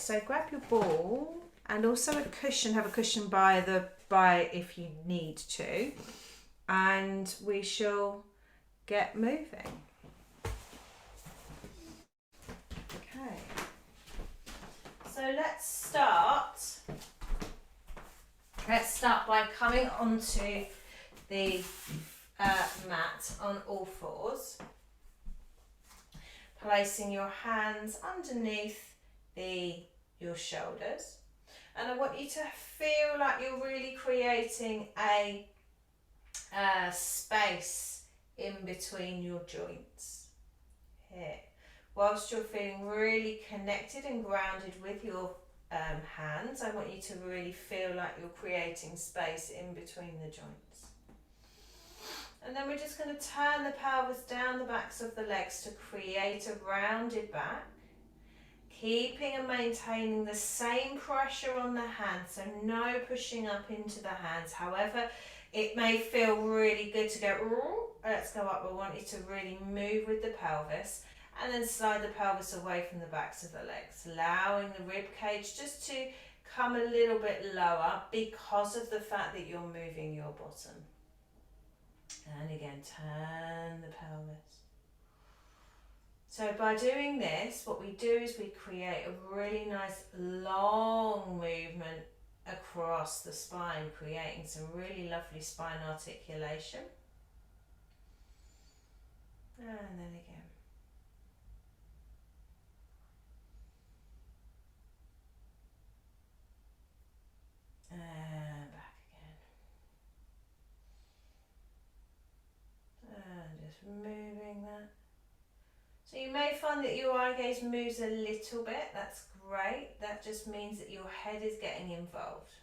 so grab your ball and also a cushion. Have a cushion by if you need to, and we shall get moving. Okay. So let's start. Let's start by coming onto the mat on all fours, placing your hands underneath your shoulders, and I want you to feel like you're really creating a space in between your joints here, whilst you're feeling really connected and grounded with your hands. I want you to really feel like you're creating space in between the joints. And then we're just going to turn the pelvis down the backs of the legs to create a rounded back, keeping and maintaining the same pressure on the hands, so no pushing up into the hands. However, it may feel really good to go, let's go up. We want you to really move with the pelvis, and then slide the pelvis away from the backs of the legs, allowing the rib cage just to come a little bit lower because of the fact that you're moving your bottom. And again, turn the pelvis. So by doing this, what we do is we create a really nice long movement across the spine, creating some really lovely spine articulation. And then again. And back again. And just moving that. So you may find that your eye gaze moves a little bit. That's great. That just means that your head is getting involved.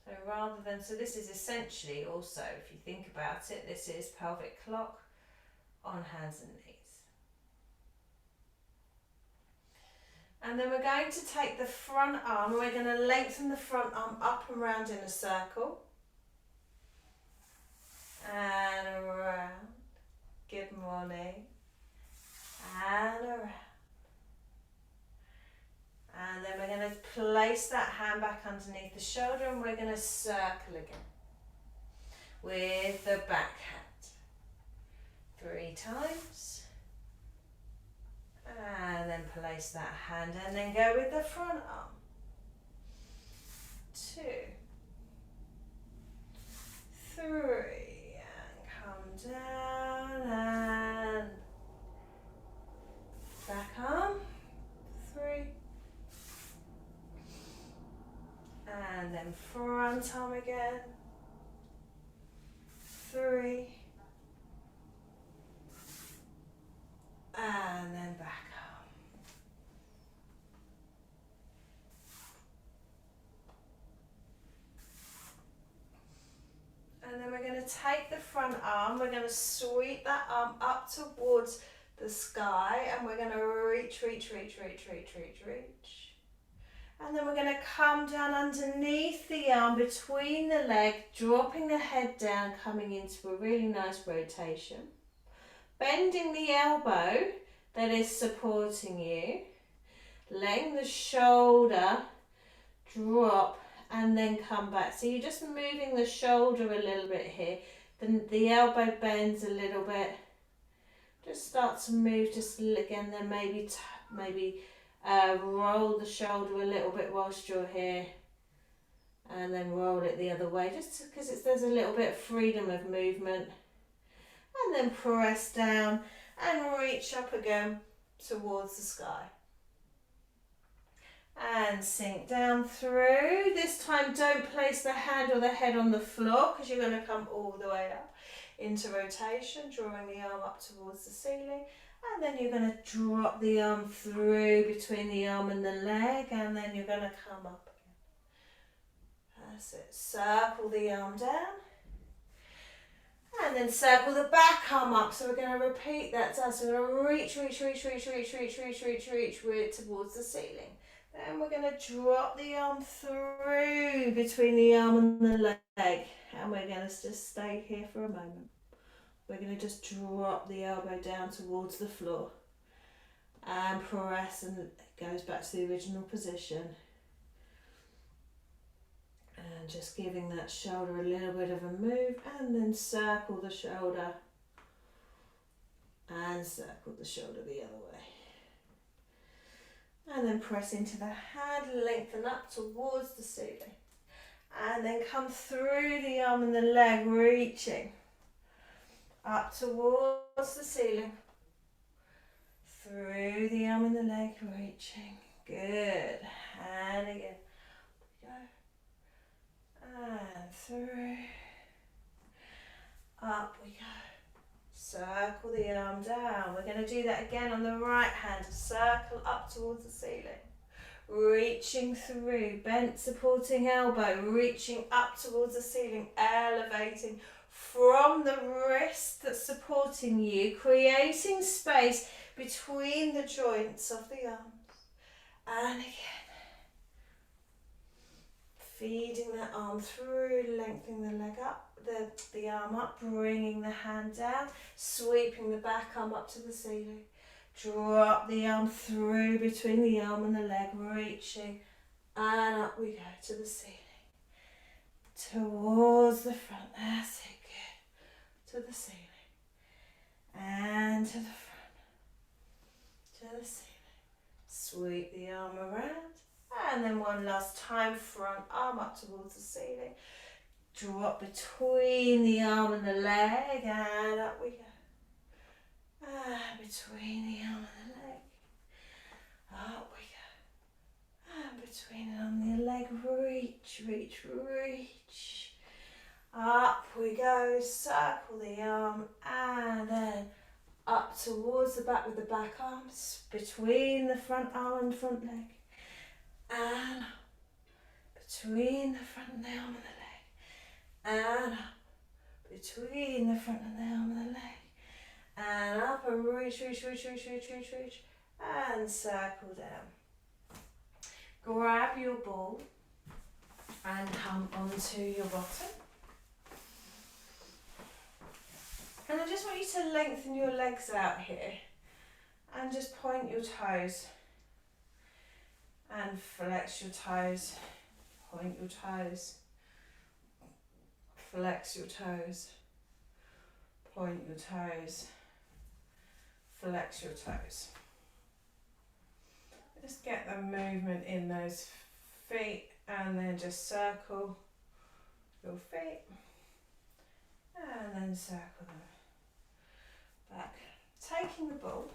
So rather than, so this is essentially also, if you think about it, this is pelvic clock on hands and knees. And then we're going to take the front arm, and we're going to lengthen the front arm up and round in a circle. And around. Good morning. And around. And then we're going to place that hand back underneath the shoulder, and we're going to circle again with the back hand 3 times. And then place that hand and then go with the front arm. 2, 3, and come down and back arm. 3. And then front arm again. 3. And then back arm. And then we're going to take the front arm, we're going to sweep that arm up towards the sky, and we're going to reach. And then we're going to come down underneath the arm, between the leg, dropping the head down, coming into a really nice rotation. Bending the elbow that is supporting you, letting the shoulder drop and then come back. So you're just moving the shoulder a little bit here, then the elbow bends a little bit. Just start to move just again, then maybe roll the shoulder a little bit whilst you're here, and then roll it the other way, just because there's a little bit of freedom of movement. And then press down and reach up again towards the sky. And sink down through. This time don't place the hand or the head on the floor, because you're going to come all the way up into rotation, drawing the arm up towards the ceiling. And then you're going to drop the arm through between the arm and the leg, and then you're going to come up again. That's it. Circle the arm down. And then circle the back arm up. So we're going to repeat that. So we're going to reach towards the ceiling. Then we're going to drop the arm through between the arm and the leg. And we're going to just stay here for a moment. We're going to just drop the elbow down towards the floor. And press, and it goes back to the original position. And just giving that shoulder a little bit of a move, and then circle the shoulder and circle the shoulder the other way. And then press into the hand, lengthen up towards the ceiling. And then come through the arm and the leg, reaching up towards the ceiling. Through the arm and the leg, reaching. Good. And again. Go. And through. Up we go. Circle the arm down. We're going to do that again on the right hand. Circle up towards the ceiling. Reaching through. Bent supporting elbow. Reaching up towards the ceiling. Elevating from the wrist that's supporting you. Creating space between the joints of the arms. And again. Feeding that arm through, lengthening the leg up, the arm up, bringing the hand down, sweeping the back arm up to the ceiling. Drop the arm through between the arm and the leg, reaching, and up we go to the ceiling. Towards the front, that's it, good. To the ceiling. And to the front. To the ceiling. Sweep the arm around. And then one last time, front arm up towards the ceiling. Drop between the arm and the leg, and up we go. And between the arm and the leg. Up we go. And between the arm and the leg, reach, reach, reach. Up we go, circle the arm, and then up towards the back with the back arms, between the front arm and front leg. And up, between the front and the arm and the leg, and up, between the front and the arm and the leg, and up and reach, reach, reach, reach, reach, reach, reach, and circle down. Grab your ball and come onto your bottom. And I just want you to lengthen your legs out here and just point your toes. And flex your toes, point your toes, flex your toes, point your toes, flex your toes. Just get the movement in those feet, and then just circle your feet and then circle them back. Taking the ball,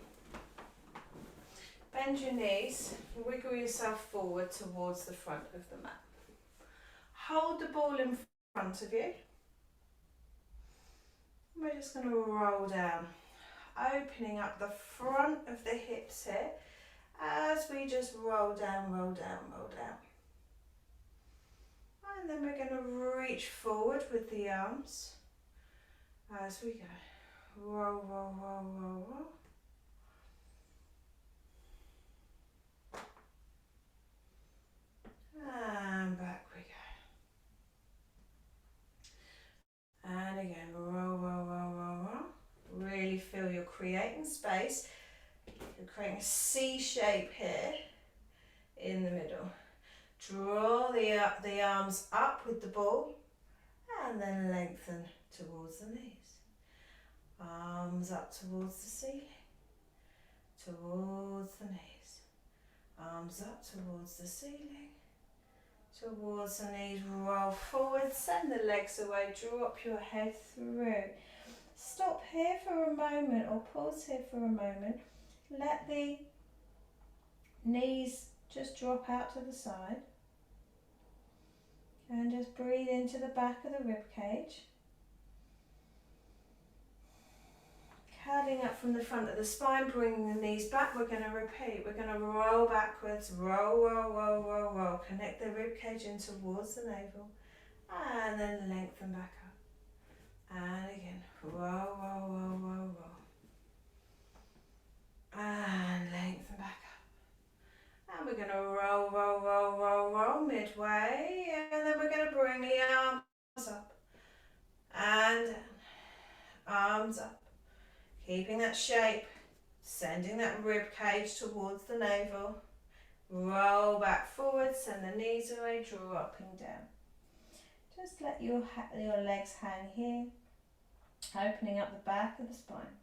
bend your knees, wiggle yourself forward towards the front of the mat. Hold the ball in front of you. We're just going to roll down, opening up the front of the hips here as we just roll down, roll down, roll down. And then we're going to reach forward with the arms as we go. Roll, roll, roll, roll, roll. And back we go. And again, roll, roll, roll, roll, roll. Really feel you're creating space. You're creating a C shape here in the middle. Draw the arms up with the ball and then lengthen towards the knees. Arms up towards the ceiling, towards the knees. Arms up towards the ceiling, towards the knees. Roll forward, send the legs away, drop your head through. Stop here for a moment or pause here for a moment. Let the knees just drop out to the side. And just breathe into the back of the rib cage. Curling up from the front of the spine, bringing the knees back. We're going to repeat. We're going to roll backwards. Roll, roll, roll, roll, roll. Connect the rib cage in towards the navel. And then lengthen back up. And again. Roll, roll, roll, roll, roll. And lengthen back up. And we're going to roll, roll, roll, roll, roll midway. And then we're going to bring the arms up. And down. Arms up. Keeping that shape. sending that rib cage towards the navel. Roll back forward, send the knees away, dropping down. Just let your legs hang here, opening up the back of the spine.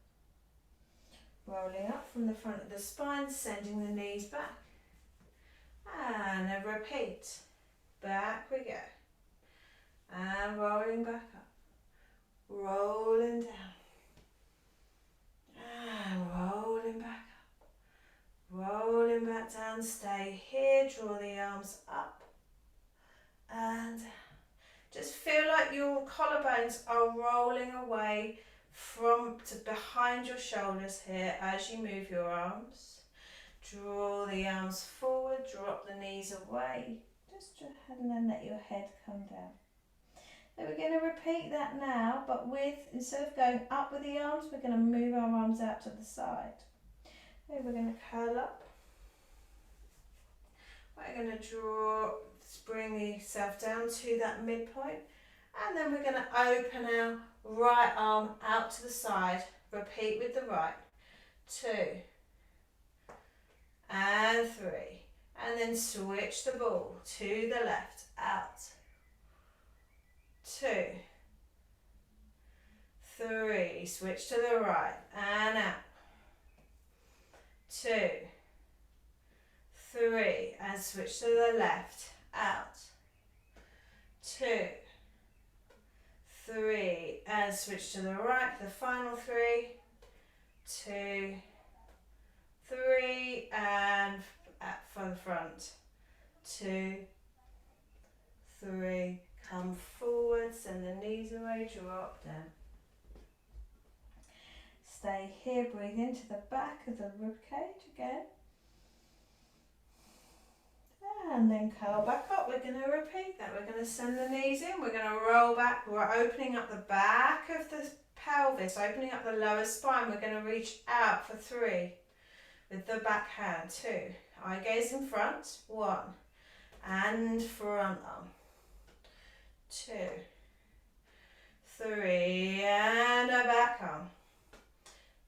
Rolling up from the front of the spine, sending the knees back. And then repeat. Back we go. And rolling back up. Rolling down. And rolling back up. Rolling back down. Stay here. Draw the arms up. And just feel like your collarbones are rolling away from to behind your shoulders here as you move your arms. Draw the arms forward, drop the knees away, and then let your head come down. So we're going to repeat that now, but instead of going up with the arms, we're going to move our arms out to the side. So we're going to curl up. We're going to bring yourself down to that midpoint, and then we're going to open our right arm out to the side. Repeat with the right. 2 and 3, and then switch the ball to the left, out. 2, 3, switch to the right and out. 2, 3, and switch to the left, out. 2, 3, and switch to the right, the final 3, 2, 3, and for the front, 2, 3, come forward, send the knees away, drop down. Stay here, breathe into the back of the rib cage again. And then curl back up. We're going to repeat that. We're going to send the knees in. We're going to roll back. We're opening up the back of the pelvis, opening up the lower spine. We're going to reach out for 3 with the back hand. 2. Eye gaze in front. 1. And front arm. 2. 3. And a back arm.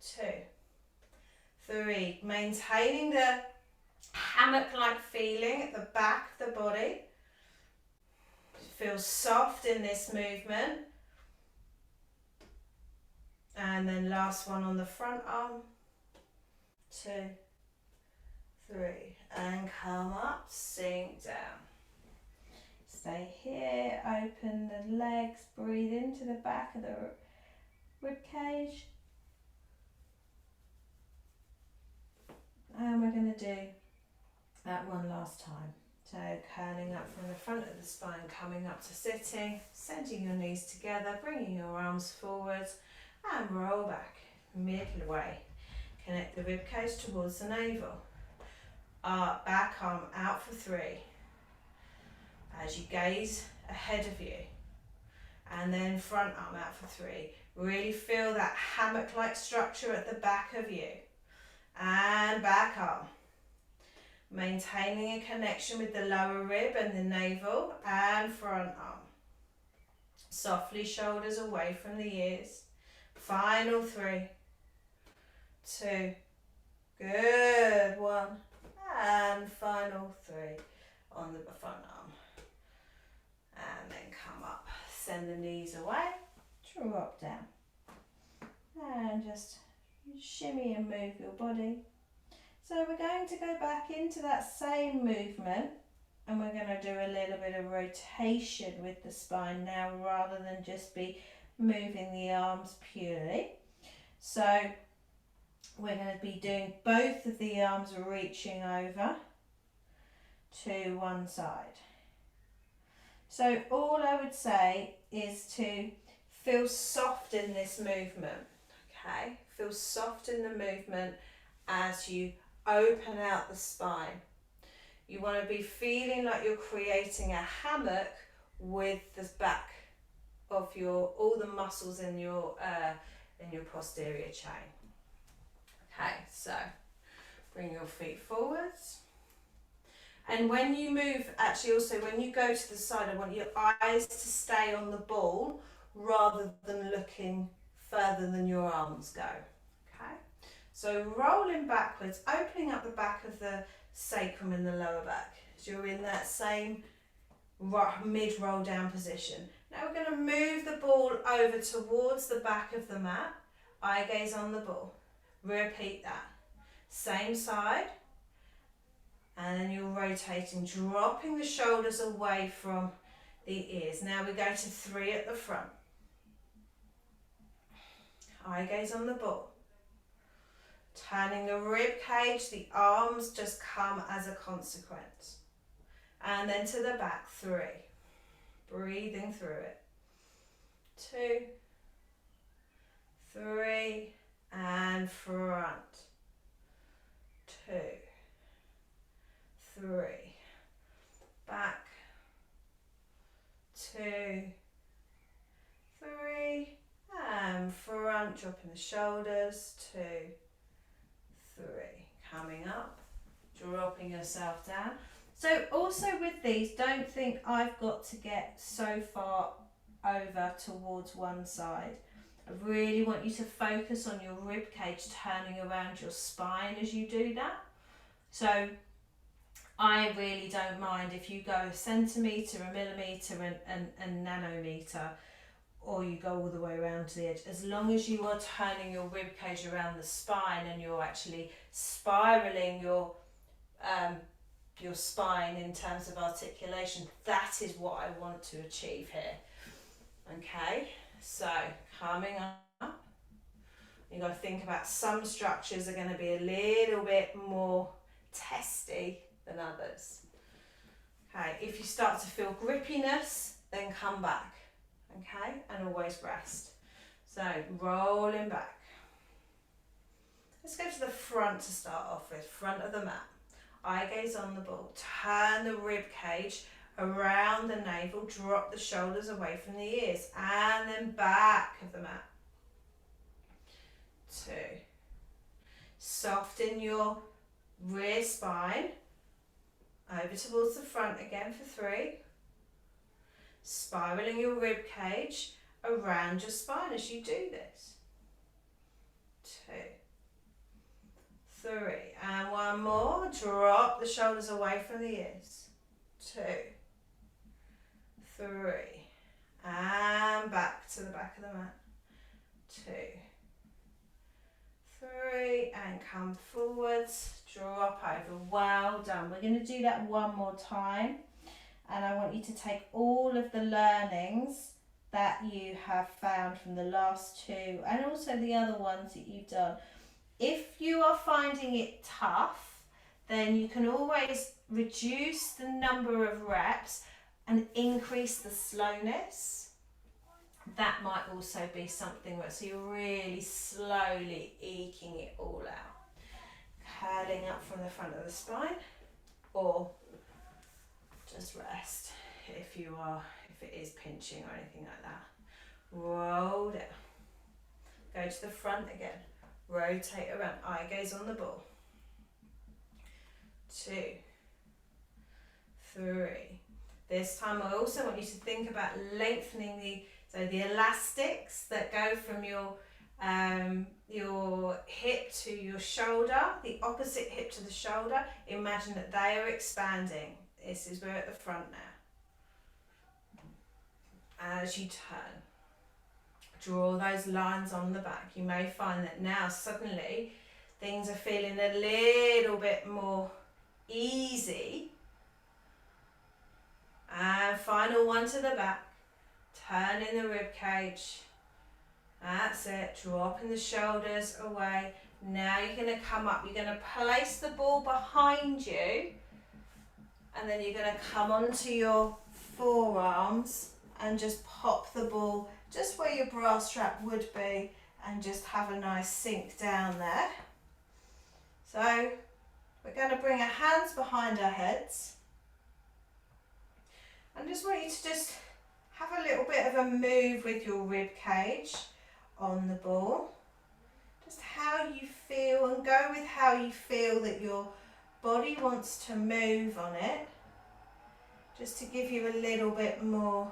2. 3. Maintaining the hammock-like feeling at the back of the body. Feel soft in this movement. And then last one on the front arm. 2, 3, and come up, sink down. Stay here, open the legs, breathe into the back of the rib cage. And we're going to do that one last time. So curling up from the front of the spine, coming up to sitting, sending your knees together, bringing your arms forwards and roll back midway. Connect the rib cage towards the navel. Back arm out for 3. As you gaze ahead of you. And then front arm out for 3. Really feel that hammock-like structure at the back of you. And back arm. Maintaining a connection with the lower rib and the navel, and front arm. Softly shoulders away from the ears. Final 3, 2, good, 1, and final 3 on the front arm. And then come up, send the knees away, drop down. And just shimmy and move your body. So we're going to go back into that same movement, and we're going to do a little bit of rotation with the spine now, rather than just be moving the arms purely. So we're going to be doing both of the arms reaching over to one side. So all I would say is to feel soft in this movement, okay? Feel soft in the movement as you open out the spine. You want to be feeling like you're creating a hammock with the back of all the muscles in your posterior chain. Okay, so bring your feet forwards. And when you move, actually also when you go to the side, I want your eyes to stay on the ball rather than looking further than your arms go. Okay, So rolling backwards, opening up the back of the sacrum and the lower back. So you're in that same mid-roll down position. Now we're going to move the ball over towards the back of the mat. Eye gaze on the ball. Repeat that. Same side. And then you're rotating, dropping the shoulders away from the ears. Now we go to 3 at the front. Eye gaze on the ball. Turning the rib cage, the arms just come as a consequence. And then to the back, 3. Breathing through it. 2, 3, and front. 2, 3, back. 2, 3, and front, dropping the shoulders. 2, 3, coming up, dropping yourself down. So also with these, don't think I've got to get so far over towards one side. I really want you to focus on your rib cage turning around your spine as you do that. So I really don't mind if you go a centimetre, a millimetre and nanometre, or you go all the way around to the edge, as long as you are turning your rib cage around the spine and you're actually spiralling your spine in terms of articulation. That is what I want to achieve here. Okay, so coming up, you've got to think about some structures are going to be a little bit more testy than others. Okay, if you start to feel grippiness, then come back. Okay, and always rest. So rolling back. Let's go to the front to start off with, front of the mat. Eye gaze on the ball. Turn the rib cage around the navel. Drop the shoulders away from the ears. And then back of the mat. 2. Soften your rear spine. Over towards the front again for 3. Spiraling your rib cage around your spine as you do this. 2. 3, and one more. Drop the shoulders away from the ears. 2, 3, and back to the back of the mat. 2, 3, and come forwards. Drop over. Well done. We're going to do that one more time, and I want you to take all of the learnings that you have found from the last 2 and also the other ones that you've done. If you are finding it tough, then you can always reduce the number of reps and increase the slowness. That might also be something where so you're really slowly eking it all out. Curling up from the front of the spine, or just rest if it is pinching or anything like that. Roll down. Go to the front again. Rotate around, eye gaze on the ball. 2, 3. This time I also want you to think about lengthening the elastics that go from your hip to your shoulder, the opposite hip to the shoulder. Imagine that they are expanding. This is we're at the front now. As you turn. Draw those lines on the back. You may find that now suddenly things are feeling a little bit more easy. And final one to the back. Turning the rib cage. That's it. Dropping the shoulders away. Now you're going to come up. You're going to place the ball behind you. And then you're going to come onto your forearms and just pop the ball just where your bra strap would be, and just have a nice sink down there. So we're going to bring our hands behind our heads, and just want you to just have a little bit of a move with your rib cage on the ball. Just how you feel, and go with how you feel that your body wants to move on it, just to give you a little bit more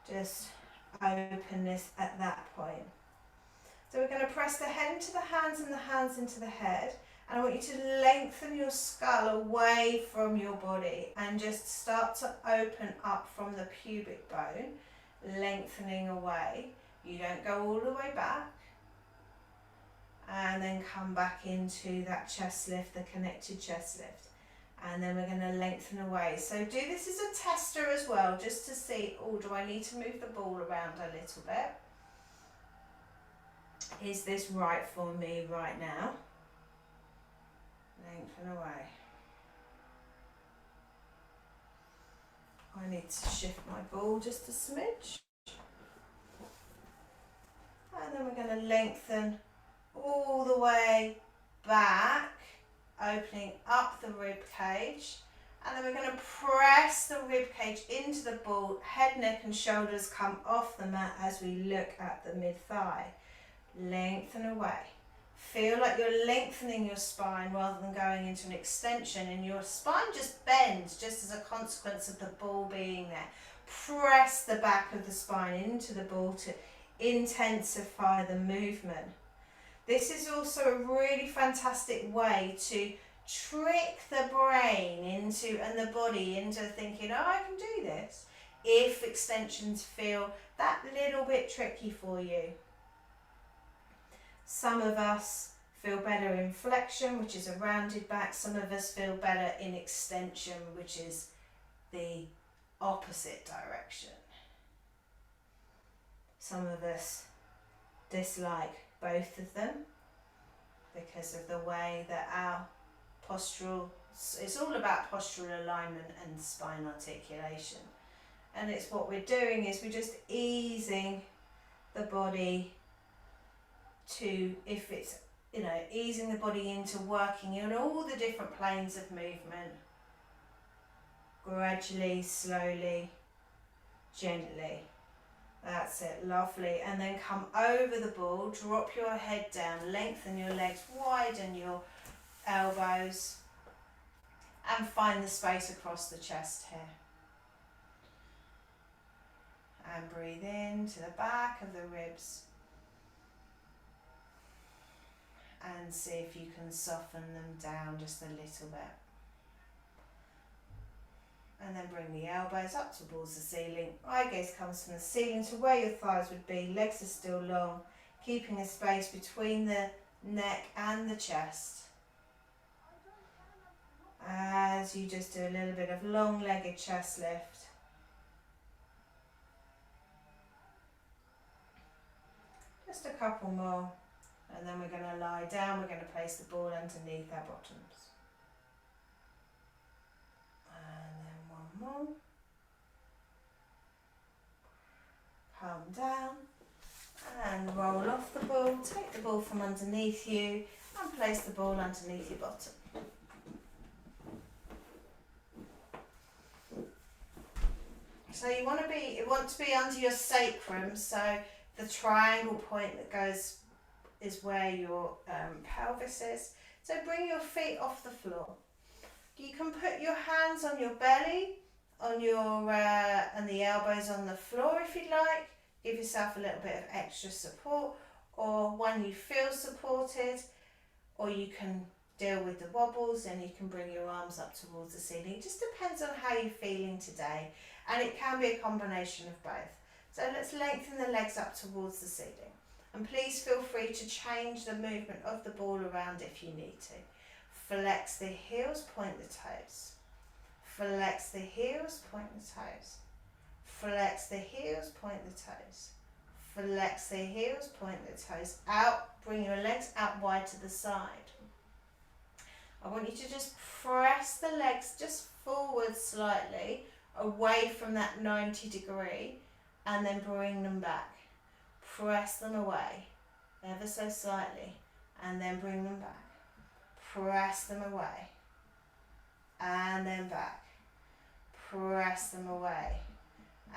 just openness at that point. So we're going to press the head into the hands and the hands into the head. And I want you to lengthen your skull away from your body and just start to open up from the pubic bone, lengthening away. You don't go all the way back. And then come back into that chest lift, the connected chest lift. And then we're going to lengthen away. So do this as a tester as well, just to see, oh, do I need to move the ball around a little bit? Is this right for me right now? Lengthen away. I need to shift my ball just a smidge. And then we're going to lengthen all the way back, opening up the rib cage. And then we're going to press the rib cage into the ball. Head, neck and shoulders come off the mat as we look at the mid-thigh. Lengthen away. Feel like you're lengthening your spine rather than going into an extension, and your spine just bends just as a consequence of the ball being there. Press the back of the spine into the ball to intensify the movement. This is also a really fantastic way to trick the brain into and the body into thinking, oh, I can do this, if extensions feel that little bit tricky for you. Some of us feel better in flexion, which is a rounded back. Some of us feel better in extension, which is the opposite direction. Some of us dislike both of them because of the way that our postural, it's all about postural alignment and spine articulation. And it's what we're doing is we're just easing the body to, if it's, easing the body into working in all the different planes of movement, gradually, slowly, gently. That's it, lovely. And then come over the ball, drop your head down, lengthen your legs, widen your elbows, and find the space across the chest here. And breathe in to the back of the ribs. And see if you can soften them down just a little bit. And then bring the elbows up towards the ceiling. Eye gaze comes from the ceiling to where your thighs would be. Legs are still long, keeping a space between the neck and the chest. As you just do a little bit of long-legged chest lift. Just a couple more. And then we're going to lie down. We're going to place the ball underneath our bottoms. And then one more. Calm down. And roll off the ball. Take the ball from underneath you and place the ball underneath your bottom. So you want to be under your sacrum. So the triangle point that goes is where your pelvis is. So bring your feet off the floor. You can put your hands on your belly, on your and the elbows on the floor if you'd like. Give yourself a little bit of extra support, or when you feel supported, or you can deal with the wobbles and you can bring your arms up towards the ceiling. It just depends on how you're feeling today, and it can be a combination of both. So let's lengthen the legs up towards the ceiling. And please feel free to change the movement of the ball around if you need to. Flex the heels, point the toes. Flex the heels, point the toes. Flex the heels, point the toes. Flex the heels, point the toes. Out, bring your legs out wide to the side. I want you to just press the legs just forward slightly, away from that 90 degree, and then bring them back. Press them away, ever so slightly, and then bring them back. Press them away, and then back. Press them away,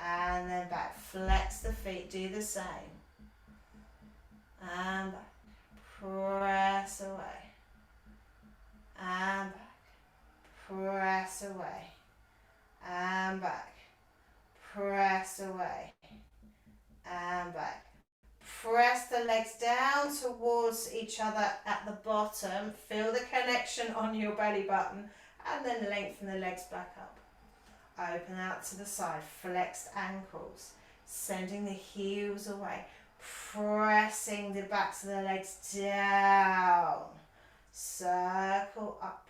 and then back. Flex the feet, do the same. And back. Press away, and back. Press away, and back. Press away, and back. Press the legs down towards each other at the bottom. Feel the connection on your belly button, and then lengthen the legs back up. Open out to the side, flexed ankles, sending the heels away, pressing the backs of the legs down. Circle up.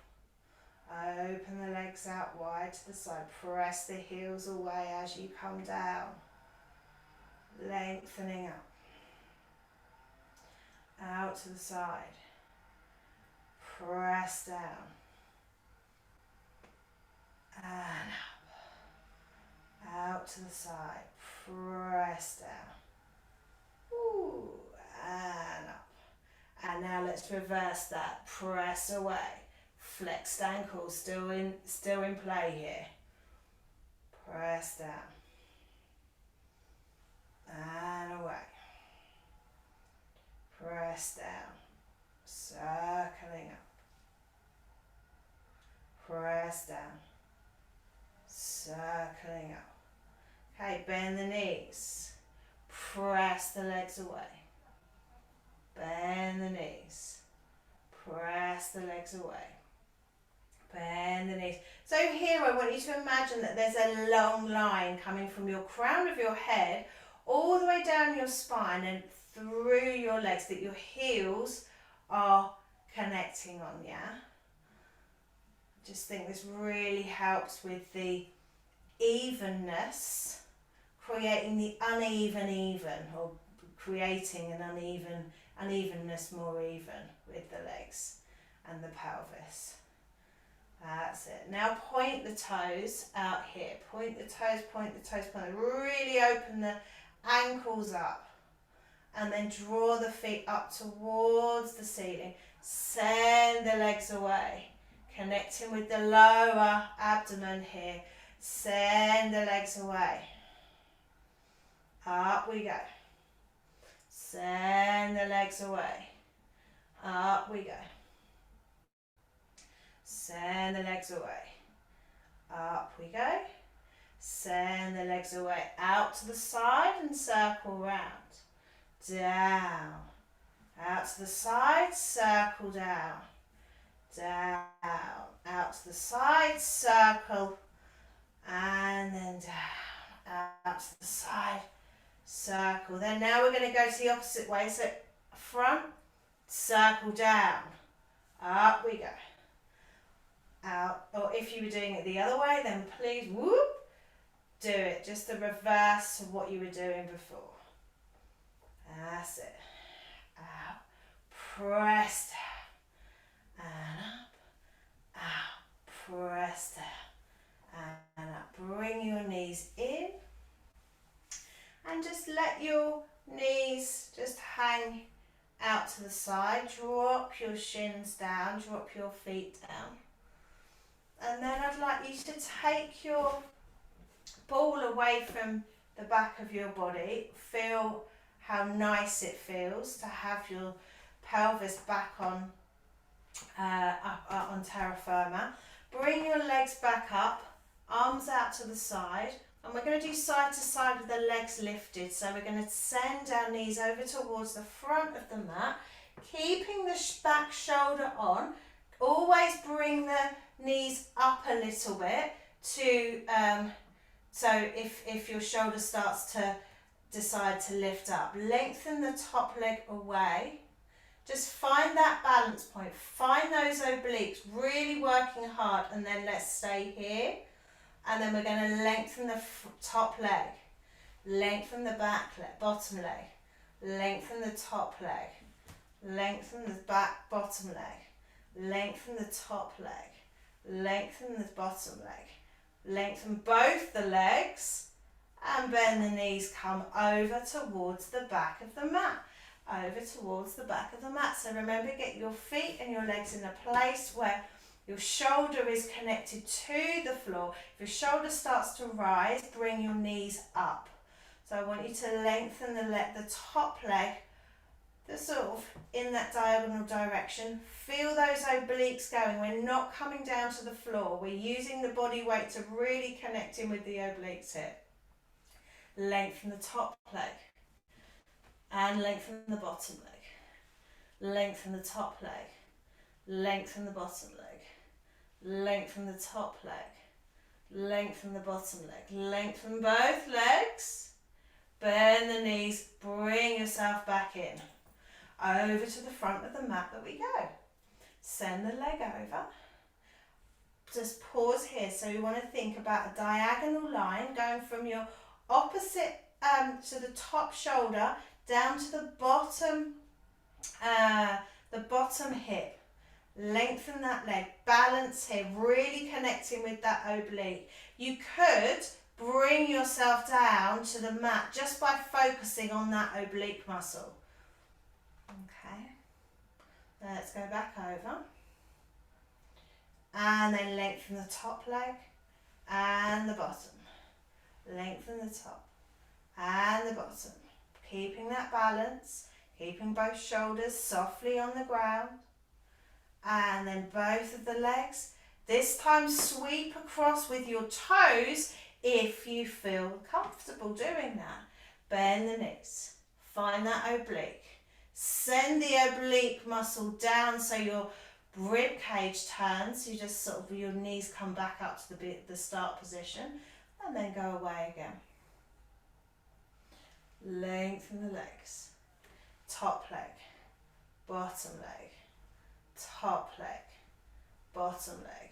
Open the legs out wide to the side. Press the heels away as you come down. Lengthening up. Out to the side. Press down. And up. Out to the side. Press down. Ooh, and up. And now let's reverse that. Press away. Flexed ankles still in play here. Press down. And away. Press down. Circling up. Press down. Circling up. Okay, bend the knees. Press the legs away. Bend the knees. Press the legs away. Bend the knees. So here I want you to imagine that there's a long line coming from your crown of your head all the way down your spine and through your legs, that your heels are connecting on, yeah? Just think this really helps with the evenness, creating the uneven even, or creating an unevenness more even with the legs and the pelvis. That's it. Now point the toes out here. Point the toes, point the toes, point. Really open the ankles up. And then draw the feet up towards the ceiling. Send the legs away. Connecting with the lower abdomen here. Send the legs away. Up we go. Send the legs away. Up we go. Send the legs away. Up we go. Send the legs away. Out to the side and circle round. Down. Out to the side, circle down. Down. Out to the side, circle. And then down. Out to the side, circle. Then now we're going to go to the opposite way. So front, circle down. Up we go. Out. Or if you were doing it the other way, then please, whoop, do it. Just the reverse of what you were doing before. That's it. Out. Press down. And up. Out. Press down. And up. Bring your knees in. And just let your knees just hang out to the side. Drop your shins down. Drop your feet down. And then I'd like you to take your ball away from the back of your body. Feel how nice it feels to have your pelvis back on up on terra firma. Bring your legs back up, arms out to the side, and we're going to do side to side with the legs lifted. So we're going to send our knees over towards the front of the mat, keeping the back shoulder on. Always bring the knees up a little bit to so if your shoulder starts to decide to lift up, lengthen the top leg away. Just find that balance point, find those obliques, really working hard, and then let's stay here. And then we're going to lengthen the top leg, lengthen the back leg, bottom leg, lengthen the top leg, lengthen the back bottom leg, lengthen the top leg, lengthen the bottom leg, lengthen both the legs, and bend the knees, come over towards the back of the mat, over towards the back of the mat. So remember, get your feet and your legs in a place where your shoulder is connected to the floor. If your shoulder starts to rise, bring your knees up. So I want you to lengthen the top leg, the sort of in that diagonal direction. Feel those obliques going. We're not coming down to the floor. We're using the body weight to really connect in with the obliques here. Lengthen the top leg. And lengthen the bottom leg. Lengthen the top leg. Lengthen the bottom leg. Lengthen the top leg. Lengthen the bottom leg. Lengthen both legs. Bend the knees. Bring yourself back in. Over to the front of the mat that we go. Send the leg over. Just pause here. So you want to think about a diagonal line going from your opposite to the top shoulder down to the bottom hip. Lengthen that leg. Balance here. Really connecting with that oblique. You could bring yourself down to the mat just by focusing on that oblique muscle. Okay. Let's go back over. And then lengthen the top leg and the bottom. Lengthen the top and the bottom. Keeping that balance, keeping both shoulders softly on the ground. And then both of the legs. This time sweep across with your toes if you feel comfortable doing that. Bend the knees. Find that oblique. Send the oblique muscle down so your rib cage turns. You just sort of, your knees come back up to the start position and then go away again. Lengthen the legs. Top leg, bottom leg, top leg, bottom leg,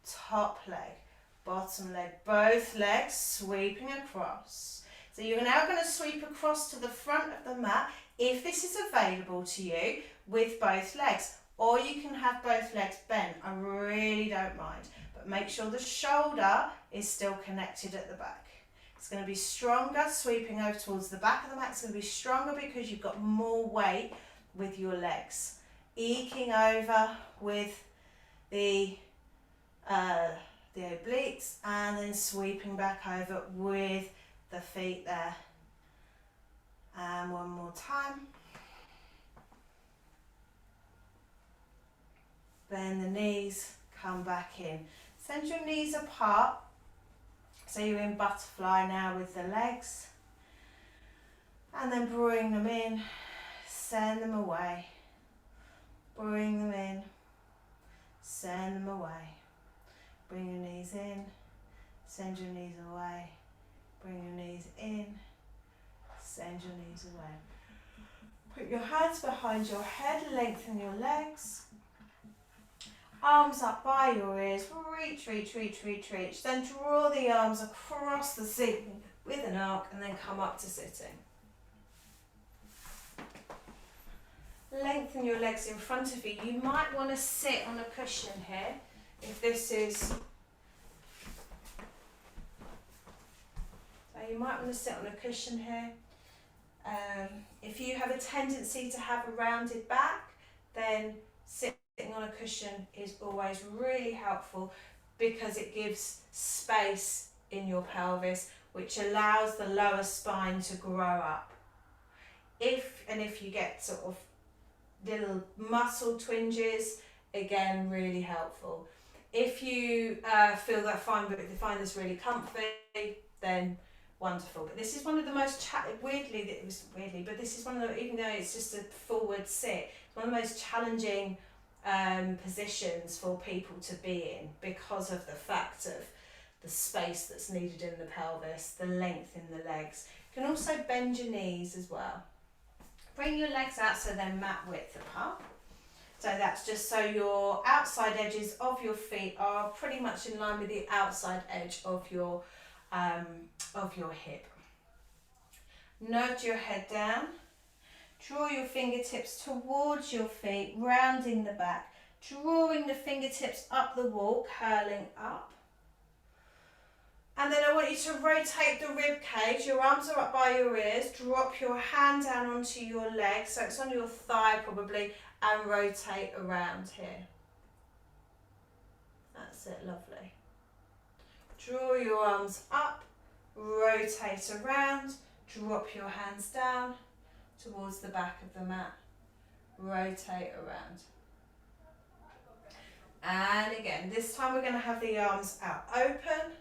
top leg, bottom leg. Both legs sweeping across. So you're now going to sweep across to the front of the mat if this is available to you with both legs. Or you can have both legs bent. I really don't mind. But make sure the shoulder is still connected at the back. It's going to be stronger sweeping over towards the back of the mat. It's going to be stronger because you've got more weight with your legs. Eking over with the obliques and then sweeping back over with the feet there. And one more time. Bend the knees, come back in. Send your knees apart. So you're in butterfly now with the legs. And then bring them in, send them away. Bring them in, send them away. Bring your knees in, send your knees away. Bring your knees in, send your knees away. Put your hands behind your head, lengthen your legs. Arms up by your ears, reach, reach, reach, reach, reach. Then draw the arms across the ceiling with an arc and then come up to sitting. Lengthen your legs in front of you. You might want to sit on a cushion here if this is... So you might want to sit on a cushion here. If you have a tendency to have a rounded back, then sitting on a cushion is always really helpful because it gives space in your pelvis, which allows the lower spine to grow up. If you get sort of little muscle twinges, again, really helpful. If you feel that fine, but if you find this really comfy, then wonderful. But this is one of the most but this is one of the, even though it's just a forward sit, it's one of the most challenging positions for people to be in because of the fact of the space that's needed in the pelvis, the length in the legs. You can also bend your knees as well. Bring your legs out so they're mat width apart. So that's just so your outside edges of your feet are pretty much in line with the outside edge of your hip. Nod your head down. Draw your fingertips towards your feet, rounding the back. Drawing the fingertips up the wall, curling up. And then I want you to rotate the rib cage. Your arms are up by your ears. Drop your hand down onto your leg, so it's on your thigh probably, and rotate around here. That's it, lovely. Draw your arms up, rotate around, drop your hands down towards the back of the mat, rotate around. And again, this time we're going to have the arms out open,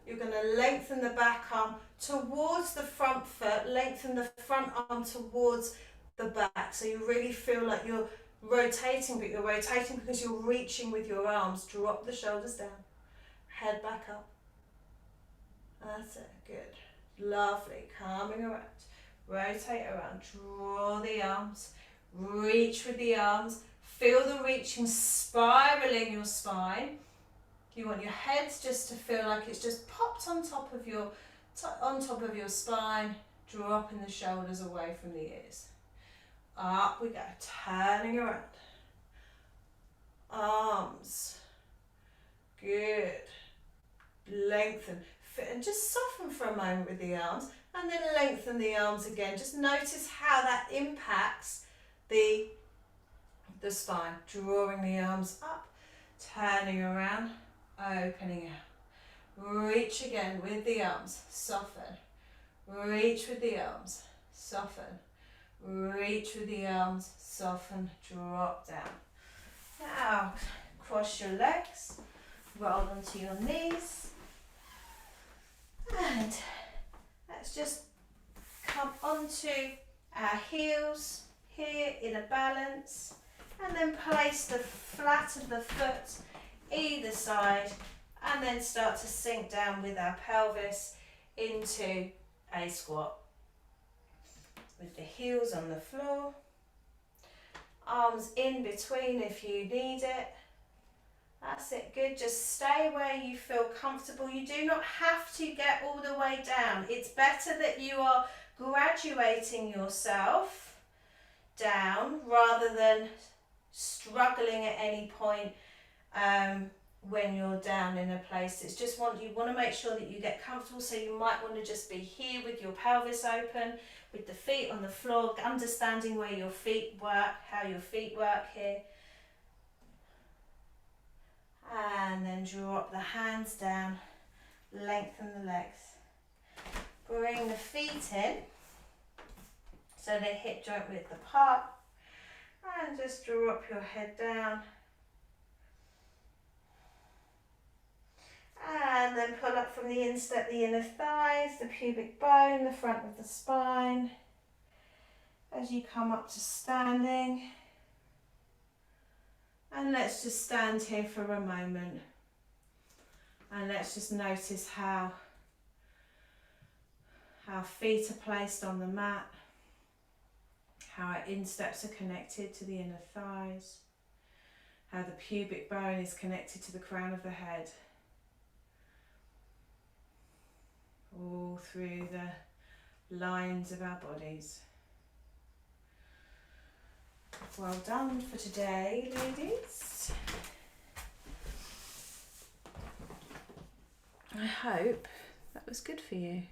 You're going to lengthen the back arm towards the front foot, lengthen the front arm towards the back. So you really feel like you're rotating, but you're rotating because you're reaching with your arms. Drop the shoulders down, head back up. That's it, good. Lovely, coming around. Rotate around, draw the arms, reach with the arms. Feel the reaching spiraling your spine. You want your head just to feel like it's just popped on top of your spine, dropping the shoulders away from the ears. Up we go, turning around. Arms. Good. Lengthen. And just soften for a moment with the arms, and then lengthen the arms again. Just notice how that impacts the spine. Drawing the arms up, turning around, opening out. Reach again with the arms, soften. Reach with the arms, soften. Reach with the arms, soften, drop down. Now, cross your legs, roll onto your knees. And let's just come onto our heels here in a balance, and then place the flat of the foot either side, and then start to sink down with our pelvis into a squat. With the heels on the floor, arms in between if you need it. That's it, good. Just stay where you feel comfortable. You do not have to get all the way down. It's better that you are graduating yourself down rather than struggling at any point when you're down in a place. It's just you want to make sure that you get comfortable, so you might want to just be here with your pelvis open, with the feet on the floor, understanding where your feet work, how your feet work here. And then drop the hands down, lengthen the legs. Bring the feet in so they're hip joint width apart, and just drop your head down. And then pull up from the instep, the inner thighs, the pubic bone, the front of the spine. As you come up to standing. And let's just stand here for a moment. And let's just notice how our feet are placed on the mat. How our insteps are connected to the inner thighs. How the pubic bone is connected to the crown of the head. All through the lines of our bodies. Well done for today, ladies. I hope that was good for you.